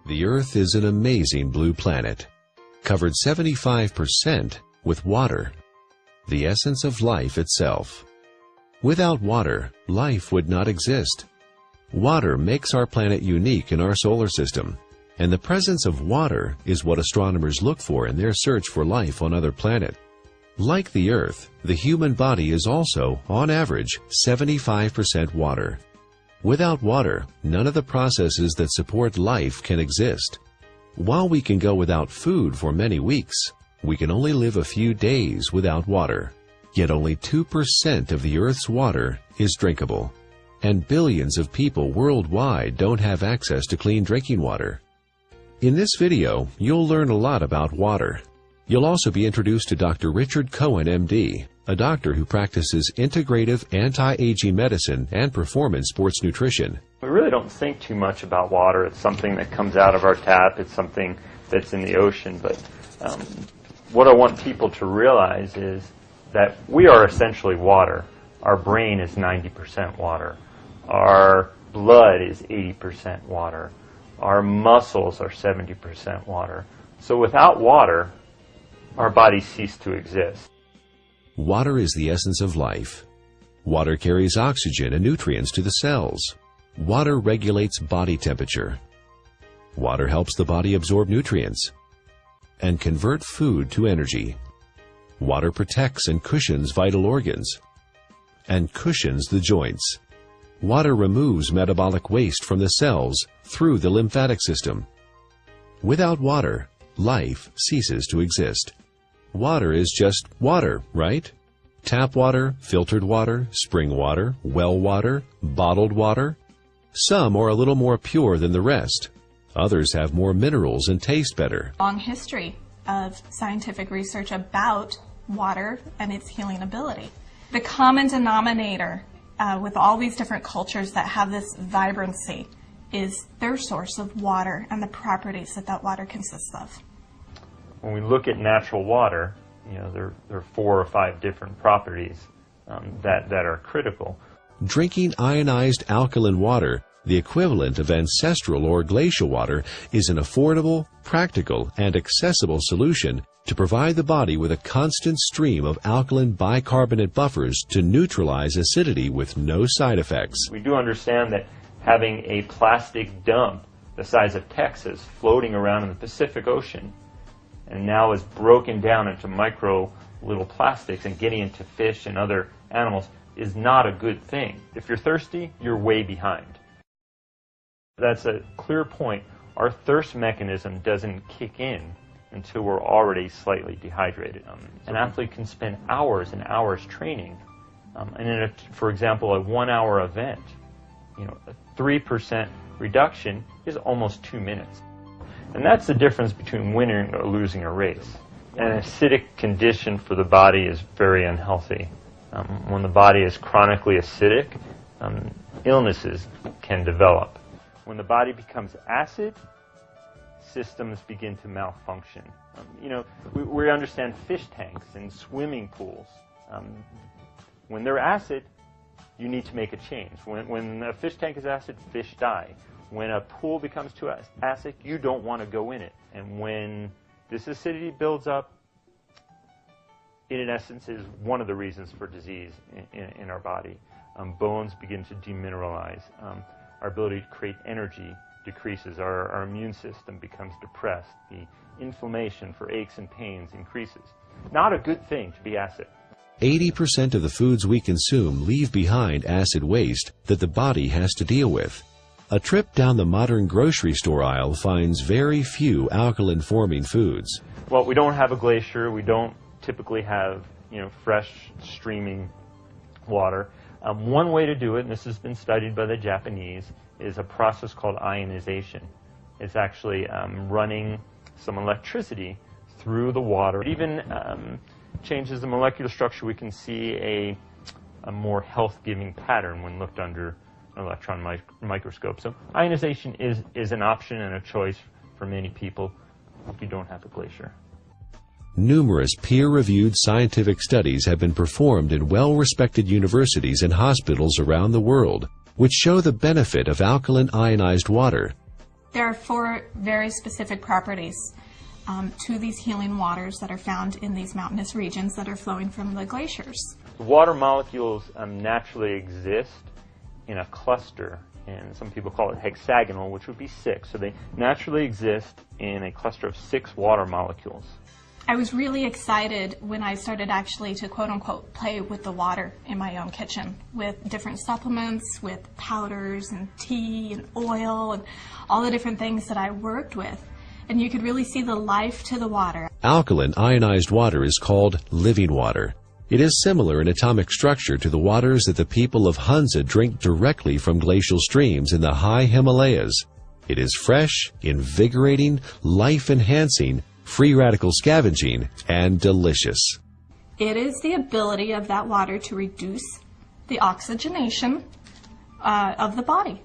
The Earth is an amazing blue planet, covered 75% with water, the essence of life itself. Without water, life would not exist. Water makes our planet unique in our solar system, and the presence of water is what astronomers look for in their search for life on other planets. Like the Earth, the human body is also, on average, 75% water. Without water, none of the processes that support life can exist. While we can go without food for many weeks, we can only live a few days without water. Yet only 2% of the Earth's water is drinkable, and billions of people worldwide don't have access to clean drinking water. In this video, you'll learn a lot about water. You'll also be introduced to Dr. Richard Cohen, MD, a doctor who practices integrative anti-aging medicine and performance sports nutrition. We really don't think too much about water. It's something that comes out of our tap. It's something that's in the ocean. But what I want people to realize is that we are essentially water. Our brain is 90% water. Our blood is 80% water. Our muscles are 70% water. So without water, our bodies cease to exist. Water is the essence of life. Water carries oxygen and nutrients to the cells. Water regulates body temperature. Water helps the body absorb nutrients and convert food to energy. Water protects and cushions vital organs and cushions the joints. Water removes metabolic waste from the cells through the lymphatic system. Without water, life ceases to exist. Water is just water, right? Tap water, filtered water, spring water, well water, bottled water. Some are a little more pure than the rest. Others have more minerals and taste better. Long history of scientific research about water and its healing ability. The common denominator with all these different cultures that have this vibrancy is their source of water and the properties that that water consists of. When we look at natural water, there are 4 or 5 different properties that are critical. Drinking ionized alkaline water, the equivalent of ancestral or glacial water, is an affordable, practical, and accessible solution to provide the body with a constant stream of alkaline bicarbonate buffers to neutralize acidity with no side effects. We do understand that having a plastic dump the size of Texas floating around in the Pacific Ocean and now is broken down into micro little plastics and getting into fish and other animals is not a good thing. If you're thirsty, you're way behind. That's a clear point. Our thirst mechanism doesn't kick in until we're already slightly dehydrated. An athlete can spend hours and hours training, and in for example, a 1-hour event, a 3% reduction is almost 2 minutes. And that's the difference between winning or losing a race. An acidic condition for the body is very unhealthy. When the body is chronically acidic, illnesses can develop. When the body becomes acid, systems begin to malfunction. We understand fish tanks and swimming pools. When they're acid, you need to make a change. When a fish tank is acid, fish die. When a pool becomes too acid, you don't want to go in it. And when this acidity builds up, it in essence is one of the reasons for disease in our body. Bones begin to demineralize. Our ability to create energy decreases. Our immune system becomes depressed. The inflammation for aches and pains increases. Not a good thing to be acid. 80% of the foods we consume leave behind acid waste that the body has to deal with. A trip down the modern grocery store aisle finds very few alkaline-forming foods. Well, we don't have a glacier. We don't typically have, fresh streaming water. One way to do it, and this has been studied by the Japanese, is a process called ionization. It's actually running some electricity through the water. It even changes the molecular structure. We can see a more health-giving pattern when looked under an electron microscope. So ionization is an option and a choice for many people if you don't have a glacier. Numerous peer-reviewed scientific studies have been performed in well-respected universities and hospitals around the world, which show the benefit of alkaline ionized water. There are 4 very specific properties to these healing waters that are found in these mountainous regions that are flowing from the glaciers. The water molecules naturally exist in a cluster, and some people call it hexagonal, which would be 6. So they naturally exist in a cluster of 6 water molecules. I was really excited when I started actually to quote-unquote play with the water in my own kitchen with different supplements, with powders and tea and oil and all the different things that I worked with. And you could really see the life to the water. Alkaline ionized water is called living water. It is similar in atomic structure to the waters that the people of Hunza drink directly from glacial streams in the high Himalayas. It is fresh, invigorating, life-enhancing, free radical scavenging, and delicious. It is the ability of that water to reduce the oxygenation of the body.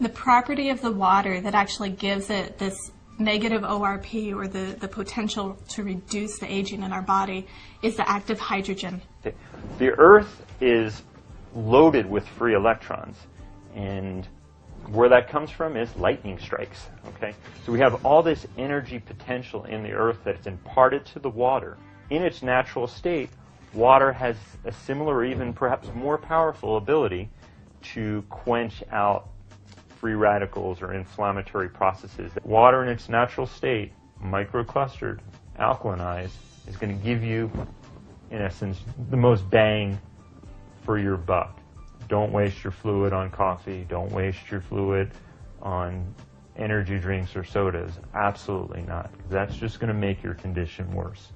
The property of the water that actually gives it this negative ORP, or the potential to reduce the aging in our body, is the active hydrogen. The Earth is loaded with free electrons, and where that comes from is lightning strikes. Okay, so we have all this energy potential in the Earth that's imparted to the water. In its natural state, water has a similar, or even perhaps more powerful ability to quench out free radicals or inflammatory processes. Water in its natural state, microclustered, alkalinized, is going to give you, in essence, the most bang for your buck. Don't waste your fluid on coffee. Don't waste your fluid on energy drinks or sodas. Absolutely not. That's just going to make your condition worse.